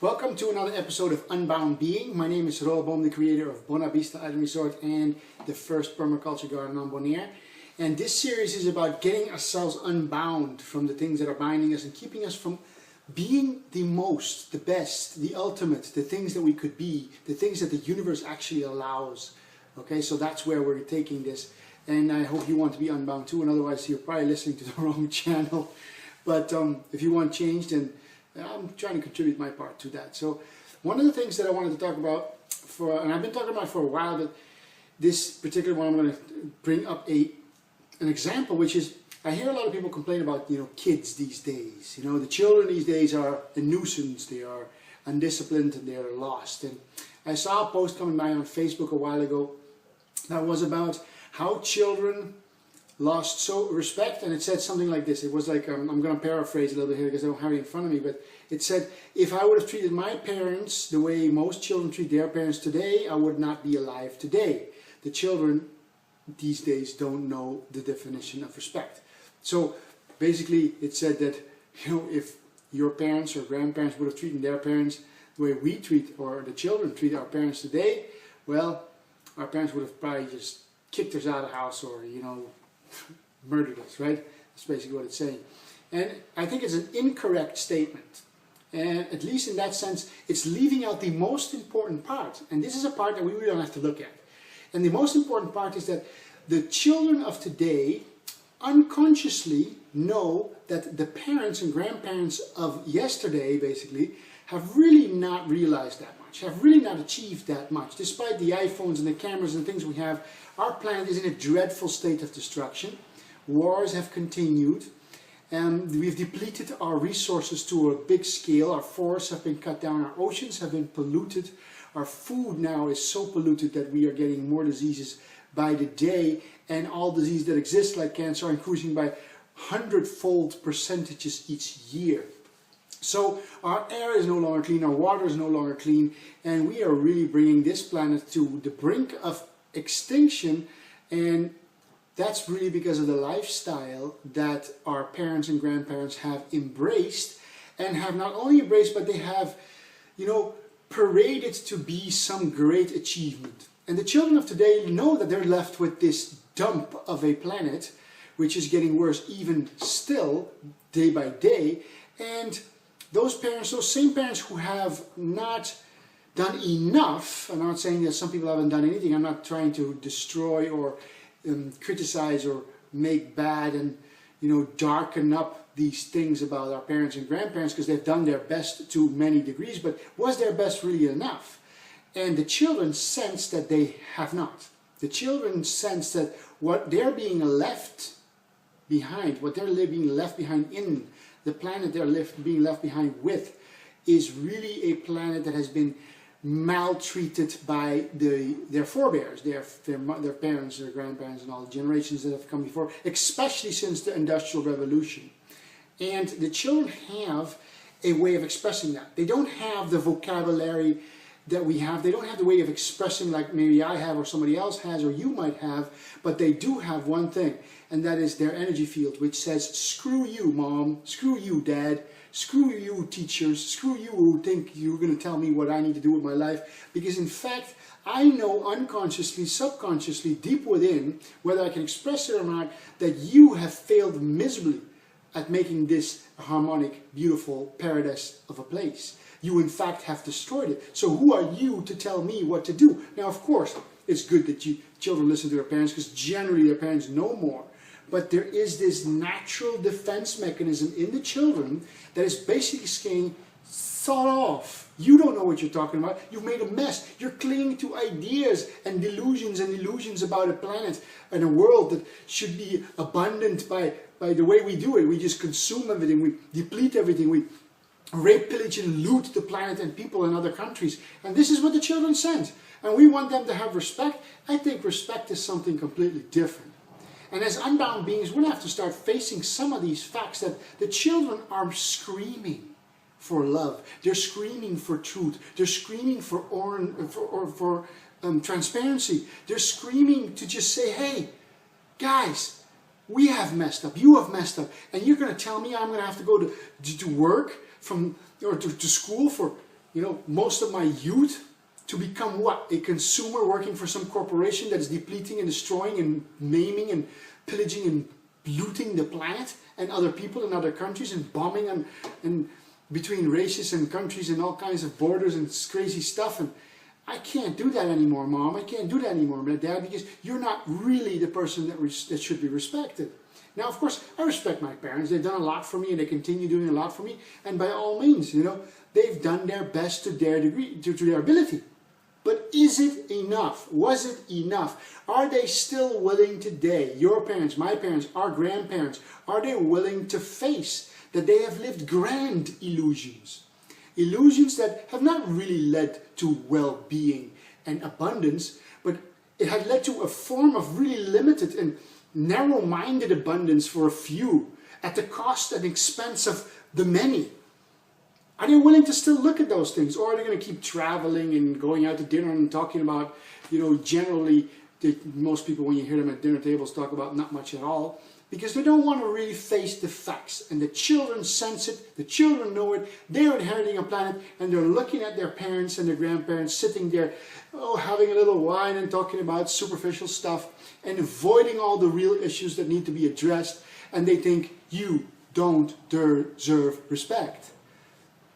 Welcome to another episode of Unbound Being. My name is Roald, the creator of Bona Vista Island Resort and the first permaculture garden on Bonaire. And this series is about getting ourselves unbound from the things that are binding us and keeping us from being the most, the best, the ultimate, the things that we could be, the things that the universe actually allows. Okay, so that's where we're taking this. And I hope you want to be unbound too, and otherwise you're probably listening to the wrong channel. But if you want change, then I'm trying to contribute my part to that. So one of the things that I wanted to talk about, and I've been talking about for a while, but this particular one I'm going to bring up an example, which is, I hear a lot of people complain about, kids these days. The children these days are a nuisance, they are undisciplined, and they are lost. And I saw a post coming by on Facebook a while ago that was about how children lost so respect, and it said something like this. It was like, I'm going to paraphrase a little bit here because I don't have it in front of me, but it said, if I would have treated my parents the way most children treat their parents today, I would not be alive today. The children these days don't know the definition of respect. So basically it said that, if your parents or grandparents would have treated their parents the way we treat, or the children treat our parents today, well, our parents would have probably just kicked us out of the house, or, murdered us, right? That's basically what it's saying. And I think it's an incorrect statement. And at least in that sense, it's leaving out the most important part. And this is a part that we really don't have to look at. And the most important part is that the children of today unconsciously know that the parents and grandparents of yesterday, basically, have really not realized that much, have really not achieved that much. Despite the iPhones and the cameras and things we have, our planet is in a dreadful state of destruction. Wars have continued, and we've depleted our resources to a big scale. Our forests have been cut down, our oceans have been polluted. Our food now is so polluted that we are getting more diseases by the day, and all diseases that exist like cancer are increasing by 100-fold percentages each year. So our air is no longer clean, our water is no longer clean, and we are really bringing this planet to the brink of extinction. And that's really because of the lifestyle that our parents and grandparents have embraced, and have not only embraced, but they have, paraded to be some great achievement. And the children of today know that they're left with this dump of a planet, which is getting worse even still, day by day. And those same parents who have not done enough, I'm not saying that some people haven't done anything, I'm not trying to destroy or criticize or make bad and darken up these things about our parents and grandparents, because they've done their best to many degrees, but was their best really enough? And the children sense that they have not. The children sense that what they're being left behind, what they're being left behind in the planet they're being left behind with, is really a planet that has been maltreated by their forebears, their parents, their grandparents, and all the generations that have come before, especially since the Industrial Revolution. And the children have a way of expressing that. They don't have the vocabulary that we have. They don't have the way of expressing like maybe I have, or somebody else has, or you might have, but they do have one thing, and that is their energy field, which says, screw you, mom, screw you, dad, screw you, teachers, screw you who think you're going to tell me what I need to do with my life. Because in fact, I know unconsciously, subconsciously, deep within, whether I can express it or not, that you have failed miserably at making this a harmonic, beautiful paradise of a place. You in fact have destroyed it. So who are you to tell me what to do? Now, of course, it's good that children listen to their parents, because generally their parents know more. But there is this natural defense mechanism in the children that is basically saying, sod off. You don't know what you're talking about. You've made a mess. You're clinging to ideas and illusions about a planet and a world that should be abundant by the way we do it. We just consume everything. We deplete everything. We rape, pillage, and loot the planet and people in other countries. And this is what the children sense. And we want them to have respect. I think respect is something completely different. And as unbound beings, we're going to have to start facing some of these facts that the children are screaming for love. They're screaming for truth. They're screaming for transparency. They're screaming to just say, hey, guys, we have messed up. You have messed up. And you're going to tell me I'm going to have to go to work or to school for most of my youth to become what? A consumer working for some corporation that is depleting and destroying and maiming and pillaging and looting the planet and other people in other countries and bombing and between races and countries and all kinds of borders and crazy stuff. And I can't do that anymore, Mom. I can't do that anymore, Dad, because you're not really the person that should be respected. Now, of course, I respect my parents. They've done a lot for me, and they continue doing a lot for me. And by all means, they've done their best to their degree, to their ability. But is it enough? Was it enough? Are they still willing today, your parents, my parents, our grandparents, are they willing to face that they have lived grand illusions? Illusions that have not really led to well-being and abundance, but it had led to a form of really limited and narrow-minded abundance for a few at the cost and expense of the many. Are they willing to still look at those things, or are they going to keep traveling and going out to dinner and talking about, generally, most people when you hear them at dinner tables talk about not much at all, because they don't want to really face the facts. And the children sense it, the children know it, they're inheriting a planet, and they're looking at their parents and their grandparents sitting there, having a little wine and talking about superficial stuff and avoiding all the real issues that need to be addressed, and they think, you don't deserve respect.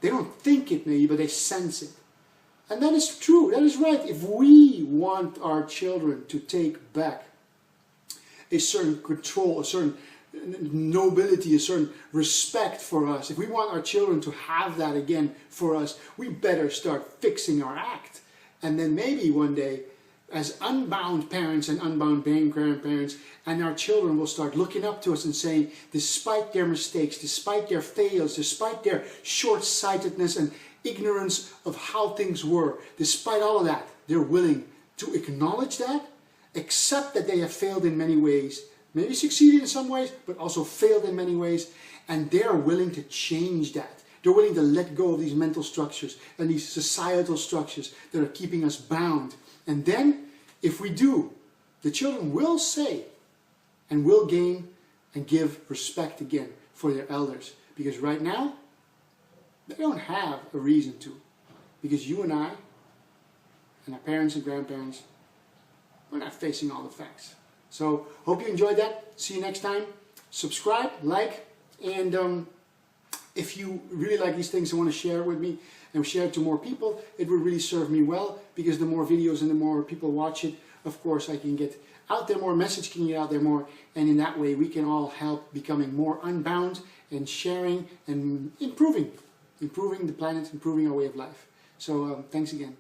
They don't think it maybe, but they sense it. And that is true, that is right. If we want our children to take back a certain control, a certain nobility, a certain respect for us, if we want our children to have that again for us, we better start fixing our act. And then maybe one day, as unbound parents and unbound grandparents, and our children will start looking up to us and saying, despite their mistakes, despite their fails, despite their short-sightedness and ignorance of how things were, despite all of that, they're willing to acknowledge that, accept that they have failed in many ways, maybe succeeded in some ways, but also failed in many ways, and they're willing to change that. They're willing to let go of these mental structures and these societal structures that are keeping us bound. And then, if we do, the children will say and will gain and give respect again for their elders. Because right now, they don't have a reason to. Because you and I, and our parents and grandparents, we're not facing all the facts. So, hope you enjoyed that. See you next time. Subscribe, like, and if you really like these things and want to share it with me and share it to more people, it would really serve me well, because the more videos and the more people watch it, of course I can get out there more, message can get out there more, and in that way we can all help becoming more unbound and sharing and improving the planet, improving our way of life. So thanks again.